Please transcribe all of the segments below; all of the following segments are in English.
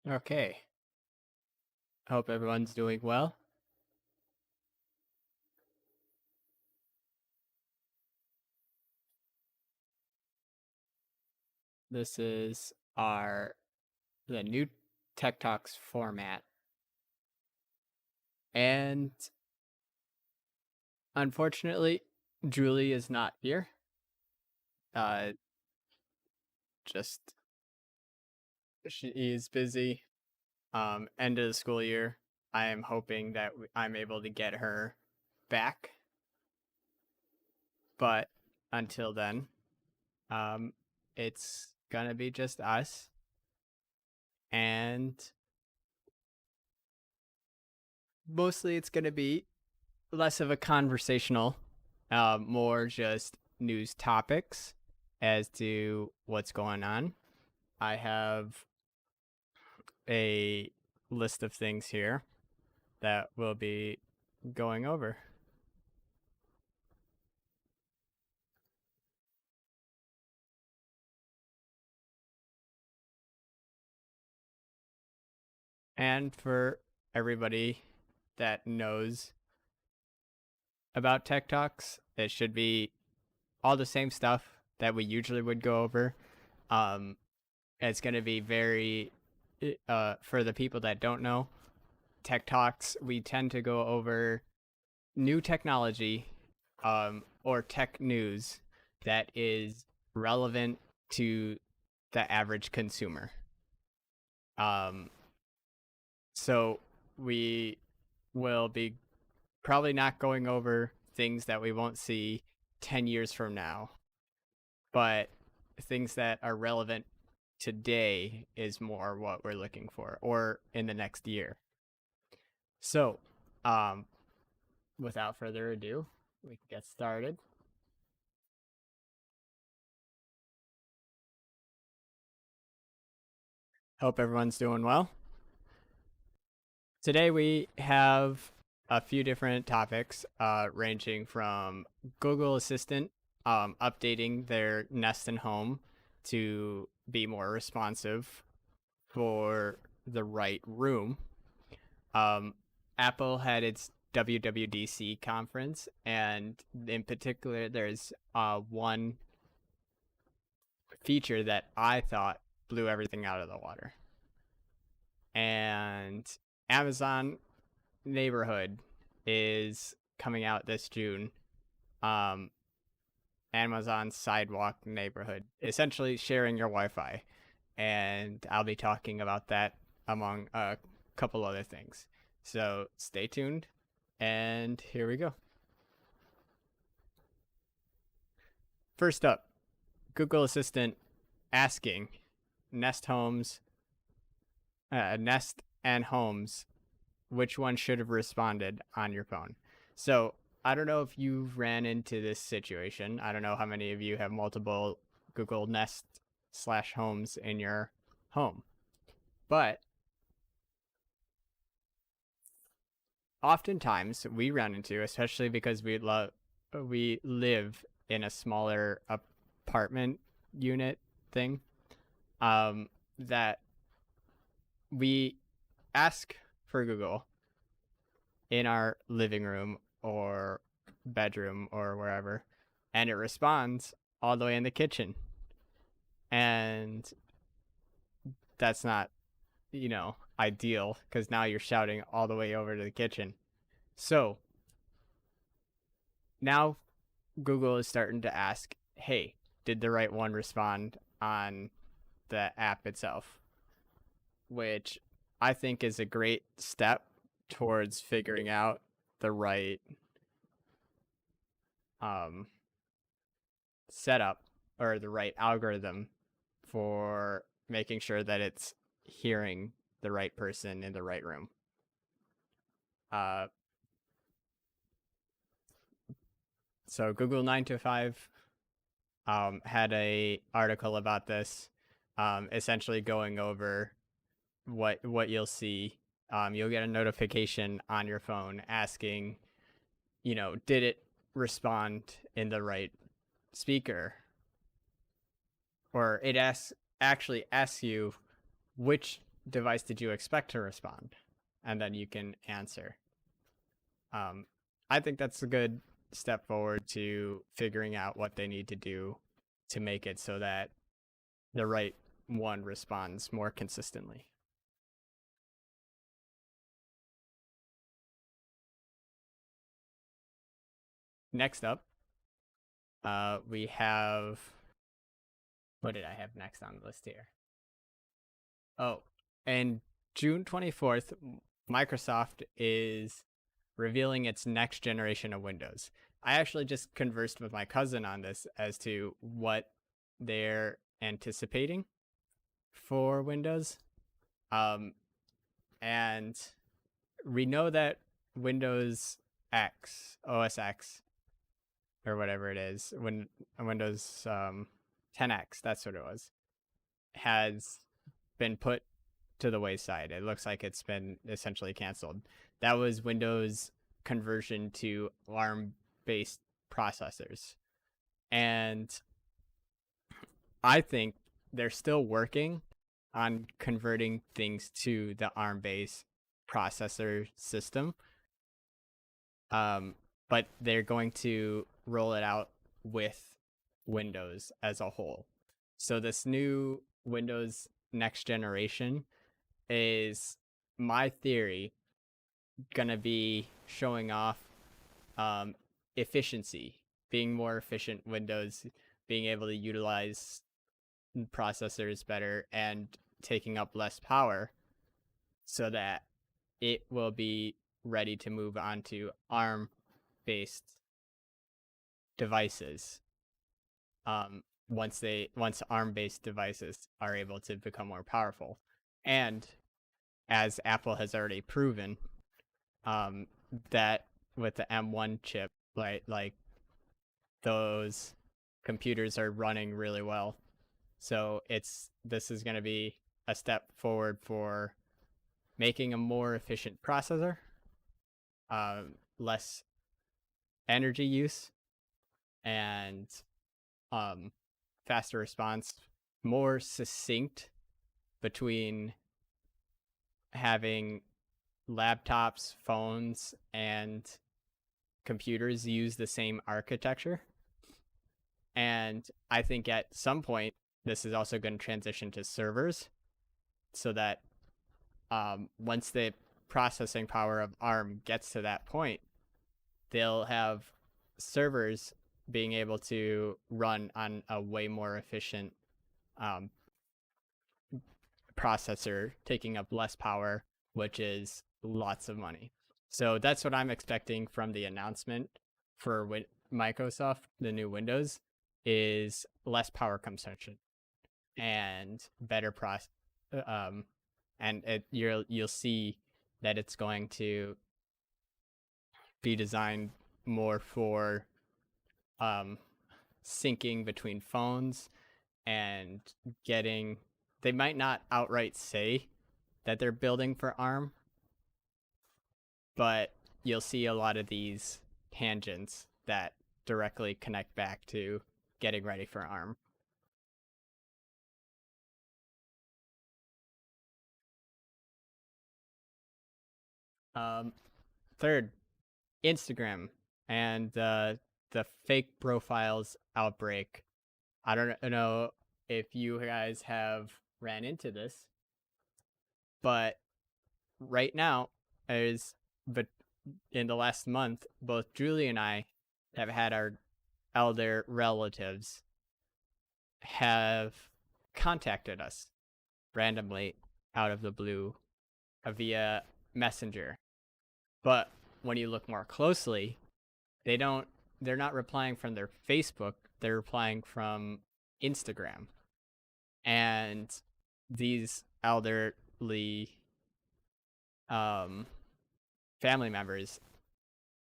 Okay. Hope everyone's doing well. This is the new Tech Talks format. And unfortunately, Julie is not here. Uh just she is busy. End of the school year. I am hoping that I'm able to get her back. But until then, um it's gonna be just us. And mostly it's gonna be less of a conversational, more just news topics as to what's going on. I have a list of things here that we'll be going over. And for everybody that knows about Tech Talks, it should be all the same stuff that we usually would go over. It's going to be very, for the people that don't know, Tech Talks, we tend to go over new technology or tech news that is relevant to the average consumer. So we will be probably not going over things that we won't see 10 years from now, but things that are relevant today is more what we're looking for, or in the next year. So, without further ado, we can get started. Hope everyone's doing well. Today we have a few different topics, ranging from Google Assistant updating their Nest and Home to be more responsive for the right room. Apple had its WWDC conference, and in particular, there's one feature that I thought blew everything out of the water. And Amazon Neighborhood is coming out this June. Amazon Sidewalk Neighborhood, essentially sharing your Wi-Fi, and I'll be talking about that among a couple other things. So stay tuned, and here we go. First up, Google Assistant asking Nest and Homes which one should have responded on your phone. So I don't know if you've ran into this situation. I don't know how many of you have multiple Google Nest/Homes in your home, but oftentimes we run into, especially because we live in a smaller apartment unit thing, that we ask for Google in our living room or bedroom or wherever, and it responds all the way in the kitchen. And that's not, ideal, because now you're shouting all the way over to the kitchen. So now Google is starting to ask, hey, did the right one respond on the app itself? Which I think is a great step towards figuring out the right setup or the right algorithm for making sure that it's hearing the right person in the right room. So Google 9to5 had a article about this, essentially going over what you'll see. You'll get a notification on your phone asking, did it respond in the right speaker? Or it actually asks you which device did you expect to respond? And then you can answer. I think that's a good step forward to figuring out what they need to do to make it so that the right one responds more consistently. Next up, we have, what did I have next on the list here? Oh, and June 24th, Microsoft is revealing its next generation of Windows. I actually just conversed with my cousin on this as to what they're anticipating for Windows. And we know that Windows X, OS X, or whatever it is, when Windows 10X, that's what it was, has been put to the wayside. It looks like it's been essentially canceled. That was Windows conversion to ARM-based processors. And I think they're still working on converting things to the ARM-based processor system. But they're going to roll it out with Windows as a whole. So this new Windows next generation is, my theory, gonna be showing off efficiency, being more efficient Windows, being able to utilize processors better and taking up less power, so that it will be ready to move on to ARM-based devices. Once ARM-based devices are able to become more powerful, and as Apple has already proven, that with the M1 chip, like those computers are running really well. So this is going to be a step forward for making a more efficient processor, less energy use, and faster response, more succinct between having laptops, phones, and computers use the same architecture. And I think at some point, this is also going to transition to servers, so that once the processing power of ARM gets to that point, they'll have servers being able to run on a way more efficient processor, taking up less power, which is lots of money. So that's what I'm expecting from the announcement for Microsoft, the new Windows, is less power consumption and better and you'll see that it's going to be designed more for syncing between phones and getting. They might not outright say that they're building for ARM, but you'll see a lot of these tangents that directly connect back to getting ready for ARM. Third, Instagram and the fake profiles outbreak. I don't know if you guys have ran into this, but right now, but in the last month, both Julie and I have had our elder relatives have contacted us randomly out of the blue via Messenger. But when you look more closely, they're not replying from their Facebook, they're replying from Instagram. And these elderly family members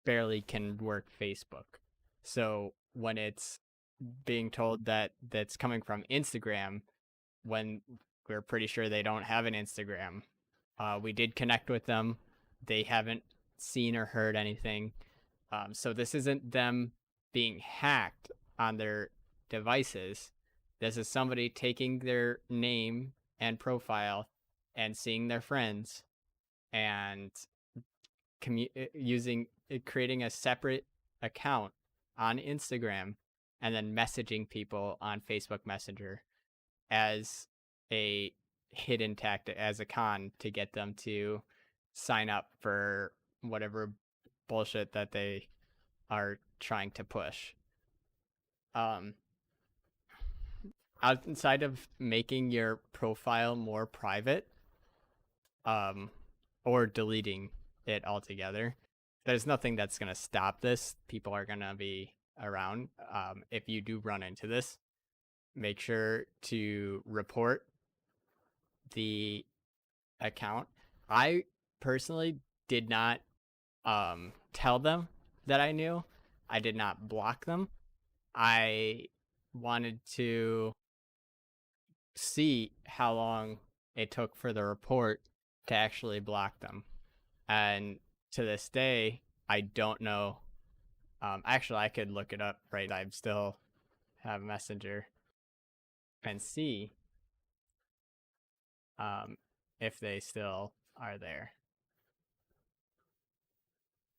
barely can work Facebook. So when it's being told that that's coming from Instagram, when we're pretty sure they don't have an Instagram, we did connect with them. They haven't seen or heard anything. So this isn't them being hacked on their devices. This is somebody taking their name and profile and seeing their friends and creating a separate account on Instagram and then messaging people on Facebook Messenger as a hidden tactic, as a con to get them to sign up for whatever bullshit that they are trying to push. Um, Outside of making your profile more private, or deleting it altogether, there's nothing that's going to stop this. People are going to be around. If you do run into this, make sure to report the account. I personally did not tell them that I knew. I did not block them. I wanted to see how long it took for the report to actually block them. And to this day, I don't know. Actually, I could look it up, right? I still have Messenger and see if they still are there.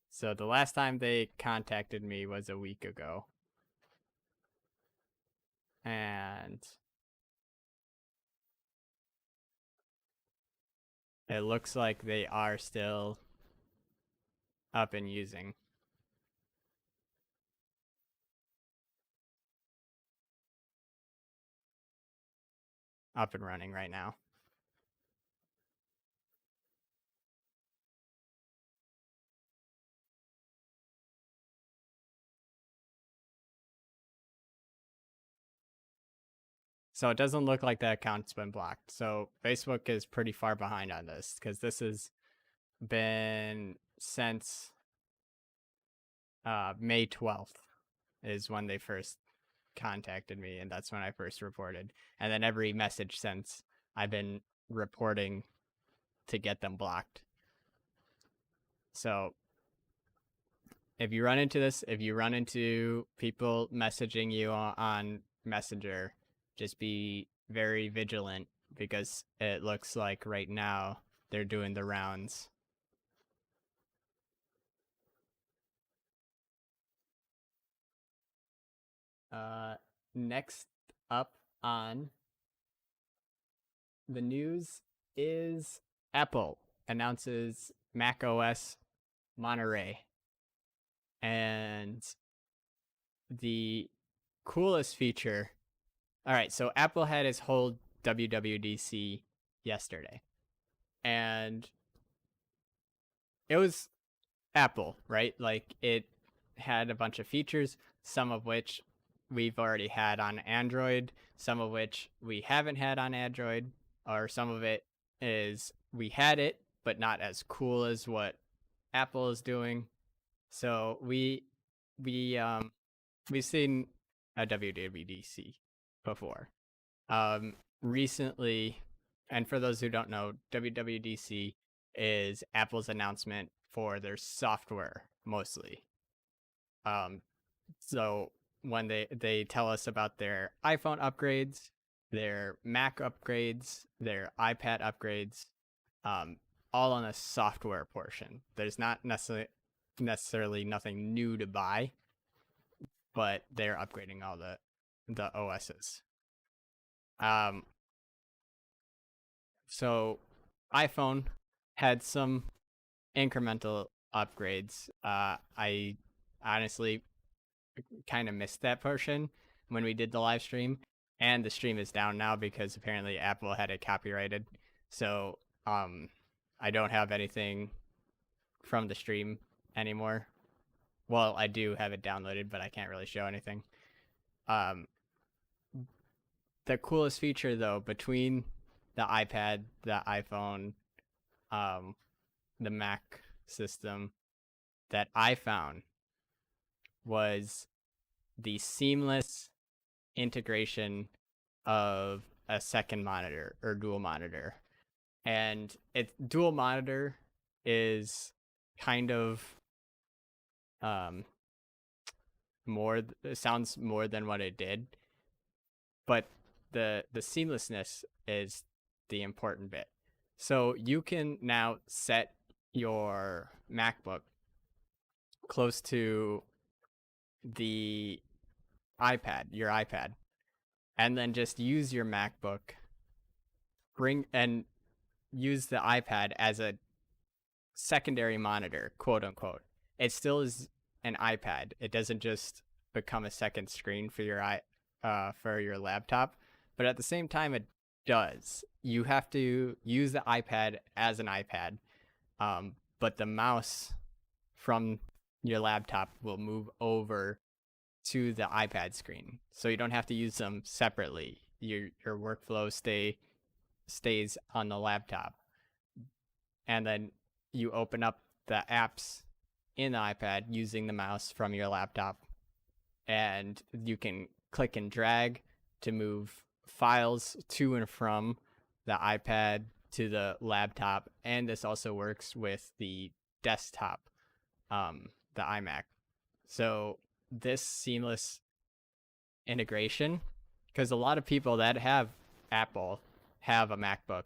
So the last time they contacted me was a week ago. And it looks like they are still up and using. Up and running right now. So it doesn't look like the account's been blocked. So Facebook is pretty far behind on this because this has been since May 12th is when they first contacted me, and that's when I first reported. And then every message since, I've been reporting to get them blocked. So if you run into this, if you run into people messaging you on Messenger, just be very vigilant because it looks like right now they're doing the rounds. Next up on the news is Apple announces macOS Monterey. And the coolest feature. All right, so Apple had its whole WWDC yesterday. And it was Apple, right? Like it had a bunch of features, some of which we've already had on Android, some of which we haven't had on Android, or some of it is we had it, but not as cool as what Apple is doing. So we've seen a WWDC before. Recently, and for those who don't know, WWDC is Apple's announcement for their software mostly. So when they tell us about their iPhone upgrades, their Mac upgrades, their iPad upgrades, all on a software portion. There's not necessarily nothing new to buy, but they're upgrading all the OSs. So iPhone had some incremental upgrades. I honestly kind of missed that portion when we did the live stream, and the stream is down now because apparently Apple had it copyrighted. So I don't have anything from the stream anymore. Well, I do have it downloaded, but I can't really show anything. The coolest feature though, between the iPad, the iPhone, the Mac system, that I found was the seamless integration of a second monitor or dual monitor. And dual monitor is kind of it sounds more than what it did, but the seamlessness is the important bit. So you can now set your MacBook close to the your iPad, and then just use your MacBook, bring and use the iPad as a secondary monitor, quote unquote. It still is an iPad. It doesn't just become a second screen for for your laptop, but at the same time, it does. You have to use the iPad as an iPad, but the mouse from your laptop will move over to the iPad screen, so you don't have to use them separately. Your workflow stays on the laptop, and then you open up the apps in the iPad using the mouse from your laptop, and you can click and drag to move files to and from the iPad to the laptop, and this also works with the desktop, the iMac. So this seamless integration, because a lot of people that have Apple have a MacBook,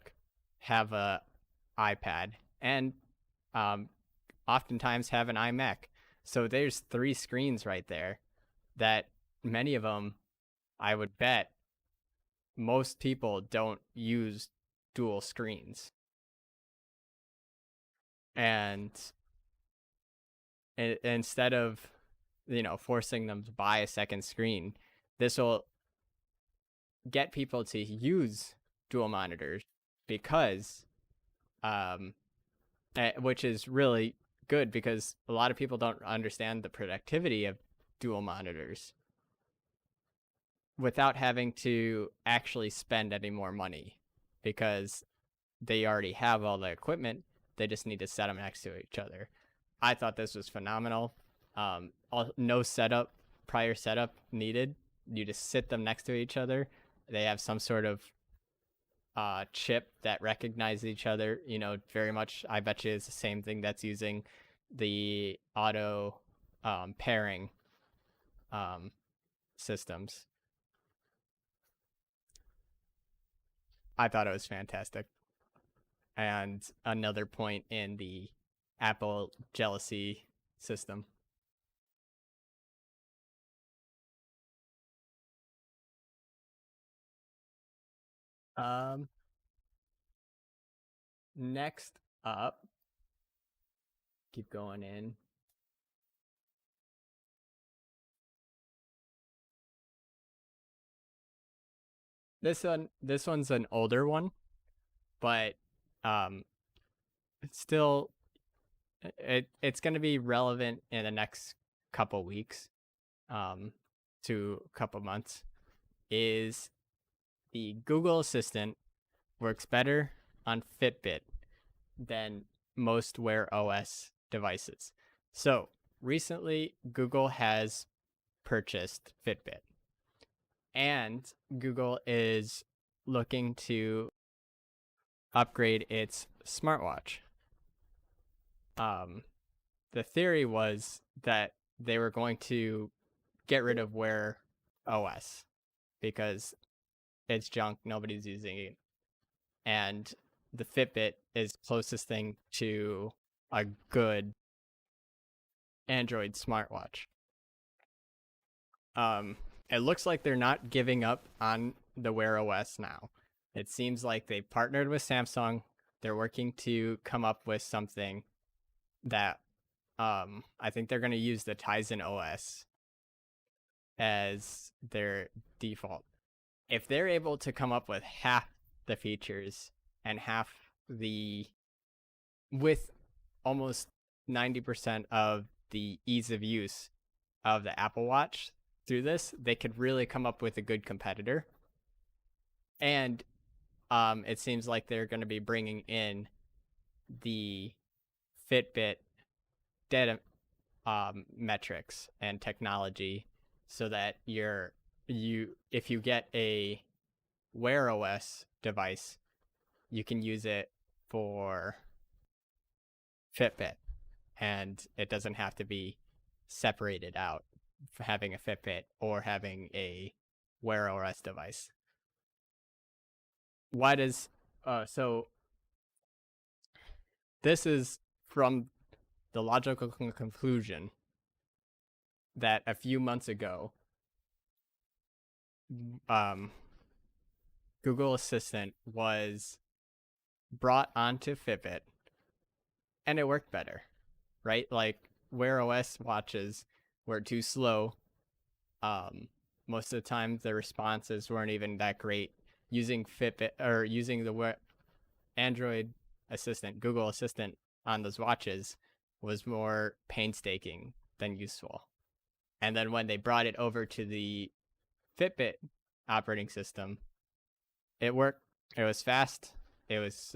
have a iPad, and oftentimes have an iMac. So there's 3 screens right there that many of them, I would bet, most people don't use dual screens. And instead of, forcing them to buy a second screen, this will get people to use dual monitors because, which is really good because a lot of people don't understand the productivity of dual monitors without having to actually spend any more money because they already have all the equipment. They just need to set them next to each other. I thought this was phenomenal. No prior setup needed. You just sit them next to each other. They have some sort of chip that recognizes each other. Very much, I bet you it's the same thing that's using the auto pairing systems. I thought it was fantastic. And another point in the Apple jealousy system. Um, Next up, keep going in. This one's an older one, but um, it's still it's going to be relevant in the next couple weeks, to a couple months. Is the Google Assistant works better on Fitbit than most Wear OS devices. So recently, Google has purchased Fitbit, and Google is looking to upgrade its smartwatch. The theory was that they were going to get rid of Wear OS because it's junk, nobody's using it, and the Fitbit is closest thing to a good Android smartwatch. It looks like they're not giving up on the Wear OS now. It seems like they partnered with Samsung. They're working to come up with something that I think they're going to use the Tizen OS as their default. If they're able to come up with half the features and with almost 90% of the ease of use of the Apple Watch through this, they could really come up with a good competitor. And it seems like they're going to be bringing in the Fitbit data metrics and technology so that if you get a Wear OS device, you can use it for Fitbit, and it doesn't have to be separated out for having a Fitbit or having a Wear OS device. Why does so this is from the logical conclusion that a few months ago, Google Assistant was brought onto Fitbit, and it worked better, right? Like Wear OS watches were too slow. Most of the time, the responses weren't even that great. Using Fitbit or using the Android Assistant, Google Assistant on those watches was more painstaking than useful. And then when they brought it over to the Fitbit operating system, it worked. It was fast. It was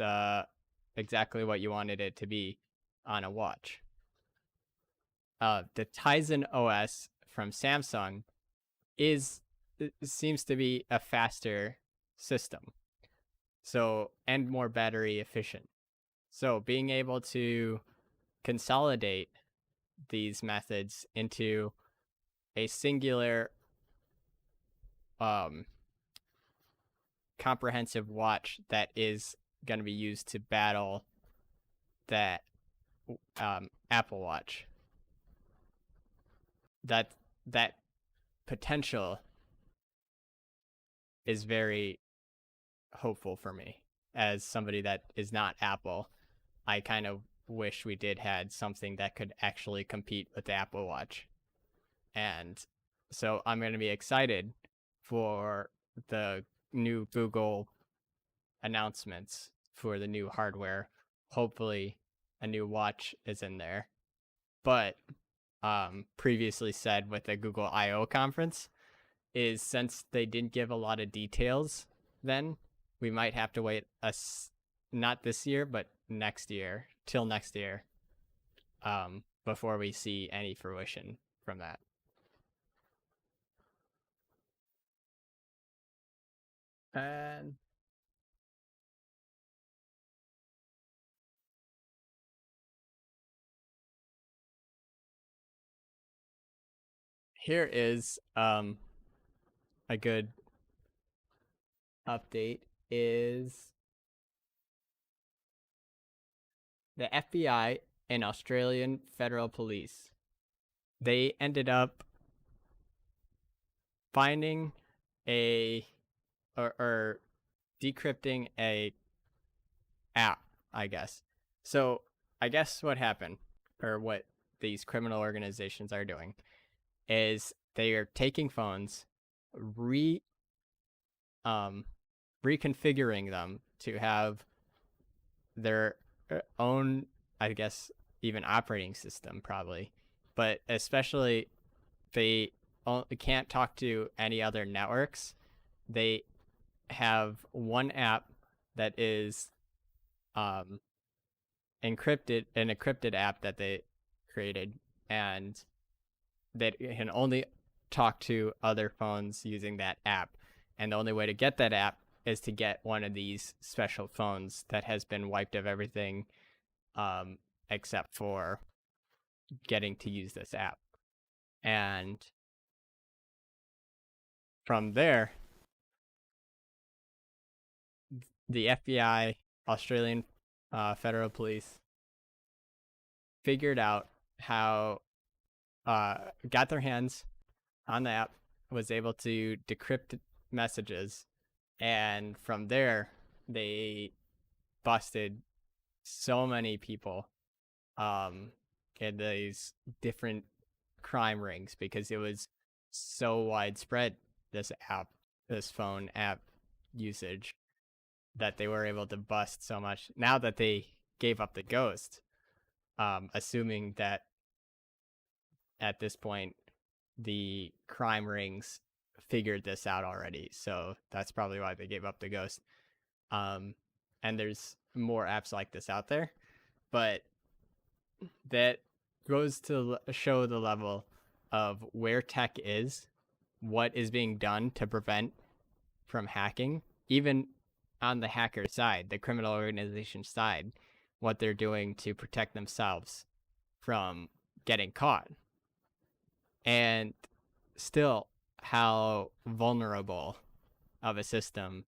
exactly what you wanted it to be on a watch. The Tizen OS from Samsung seems to be a faster system, so, and more battery efficient. So being able to consolidate these methods into a singular comprehensive watch that is going to be used to battle that Apple Watch, that potential is very hopeful for me. As somebody that is not Apple, I kind of wish we did had something that could actually compete with the Apple Watch. And so I'm going to be excited for the new Google announcements for the new hardware. Hopefully a new watch is in there. But previously said with the Google I/O conference is, since they didn't give a lot of details then, we might have to wait not this year, but till next year, before we see any fruition from that. And here is a good update is the FBI and Australian Federal Police. They ended up finding or decrypting a app, I guess. So I guess what happened, or what these criminal organizations are doing, is they are taking phones, reconfiguring them to have their own, I guess, even operating system probably, but especially they can't talk to any other networks. They have one app that is an encrypted app that they created, and that can only talk to other phones using that app. And the only way to get that app is to get one of these special phones that has been wiped of everything, except for getting to use this app. And from there, the FBI, Australian Federal Police, figured out how, got their hands on the app, was able to decrypt messages, and from there they busted so many people in these different crime rings, because it was so widespread, this phone app usage, that they were able to bust so much. Now that they gave up the ghost, assuming that at this point the crime rings figured this out already, so that's probably why they gave up the ghost. And there's more apps like this out there, but that goes to show the level of where tech is, what is being done to prevent from hacking, even on the hacker side, the criminal organization side, what they're doing to protect themselves from getting caught. And still, how vulnerable of a system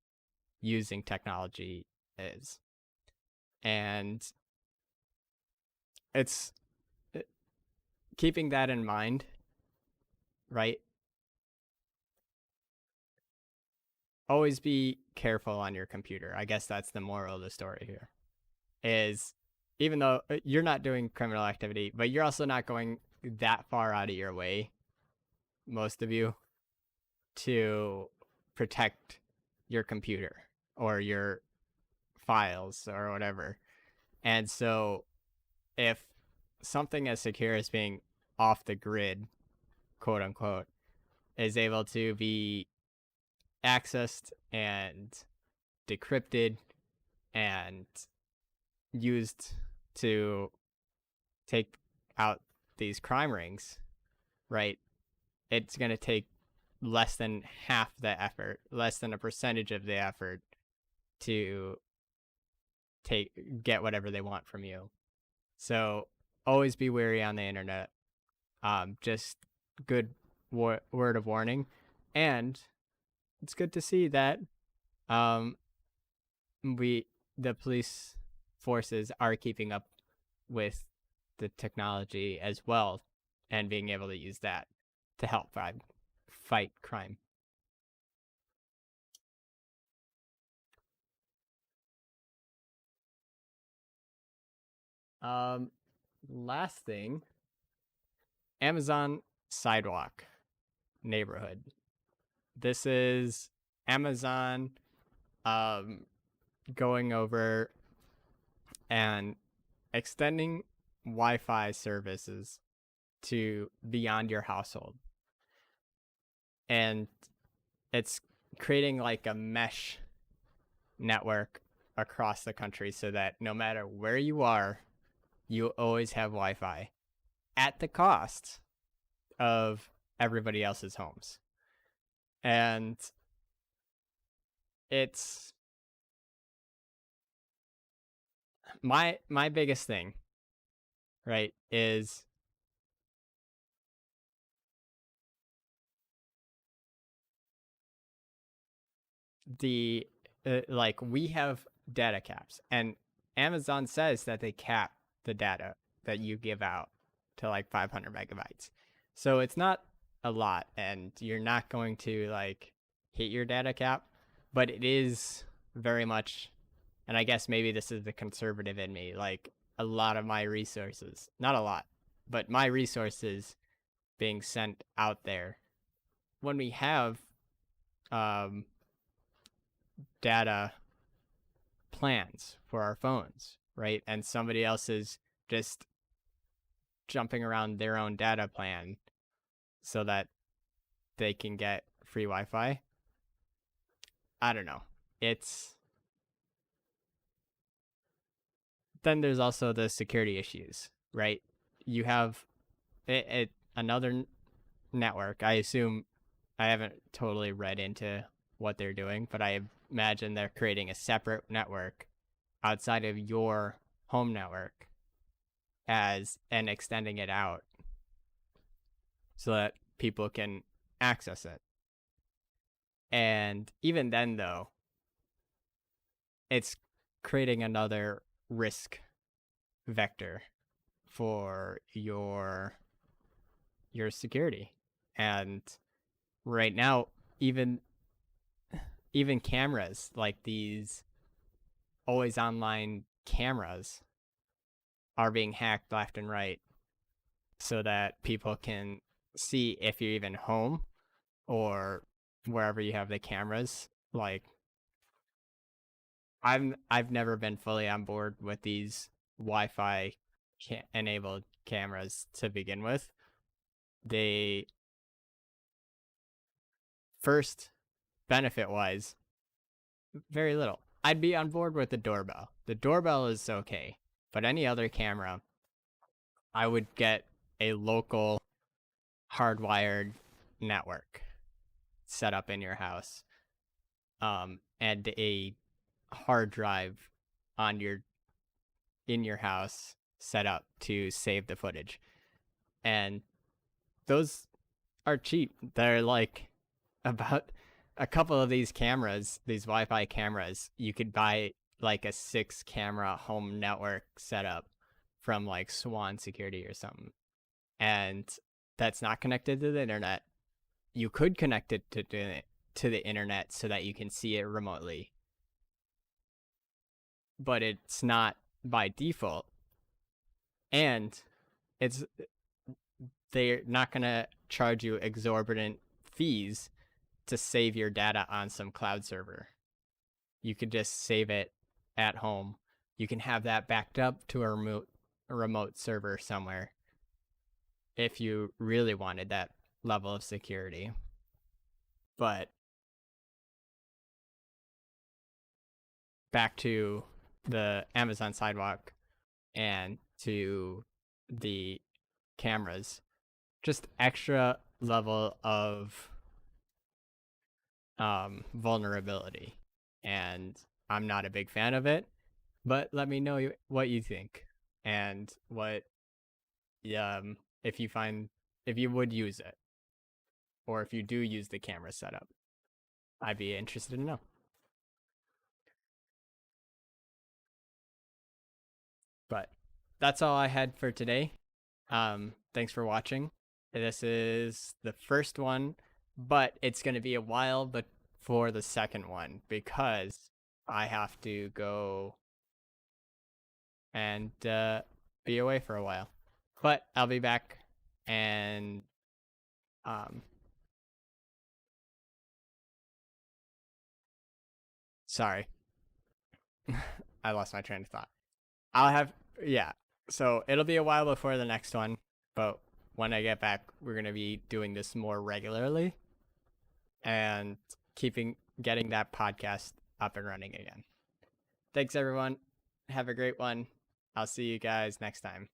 using technology is. And it's keeping that in mind, right? Always be careful on your computer. I guess that's the moral of the story here. Is even though you're not doing criminal activity, but you're also not going that far out of your way, most of you, to protect your computer or your files or whatever. And so if something as secure as being off the grid, quote unquote, is able to be accessed and decrypted and used to take out these crime rings, right? It's going to take less than half the effort, less than a percentage of the effort to get whatever they want from you. So always be wary on the internet. Just good word of warning. And it's good to see that the police forces are keeping up with the technology as well and being able to use that to help fight crime. Last thing, Amazon Sidewalk neighborhood. This is Amazon going over and extending Wi-Fi services to beyond your household. And it's creating like a mesh network across the country so that no matter where you are, you always have Wi-Fi at the cost of everybody else's homes. And it's my biggest thing, right, is the like we have data caps, and Amazon says that they cap the data that you give out to like 500 megabytes. So it's not a lot, and you're not going to like hit your data cap, but it is very much, and I guess maybe this is the conservative in me, like a lot of my resources, not a lot, but my resources being sent out there when we have data plans for our phones, right? And somebody else is just jumping around their own data plan so that they can get free Wi-Fi. I don't know. Then there's also the security issues, right? You have another network. I assume, I haven't totally read into what they're doing, but I imagine they're creating a separate network outside of your home network and extending it out so that people can access it. And even then, though, it's creating another risk vector for your security. And right now, even cameras, like these always online cameras, are being hacked left and right so that people can see if you're even home or wherever you have the cameras. Like, I've never been fully on board with these Wi-Fi enabled cameras to begin with. They first, benefit wise, very little. I'd be on board with the doorbell. The doorbell is okay, but any other camera, I would get a local hardwired network set up in your house, and a hard drive in your house set up to save the footage. And those are cheap. They're like about a couple of these cameras, these Wi-Fi cameras, you could buy like a 6 camera home network setup from like Swan Security or something, and that's not connected to the internet. You could connect it to the internet so that you can see it remotely, but it's not by default, and it's they're not going to charge you exorbitant fees to save your data on some cloud server. You could just save it at home. You can have that backed up to a remote server somewhere if you really wanted that level of security. But back to the Amazon Sidewalk and to the cameras, just extra level of vulnerability. And I'm not a big fan of it, but let me know what you think and what if you would use it, or if you do use the camera setup. I'd be interested to know. But that's all I had for today. Thanks for watching. This is the first one, but it's going to be a while before the second one because I have to go and be away for a while. But I'll be back, and sorry. I lost my train of thought. Yeah. So it'll be a while before the next one, but when I get back, we're going to be doing this more regularly and getting that podcast up and running again. Thanks, everyone. Have a great one. I'll see you guys next time.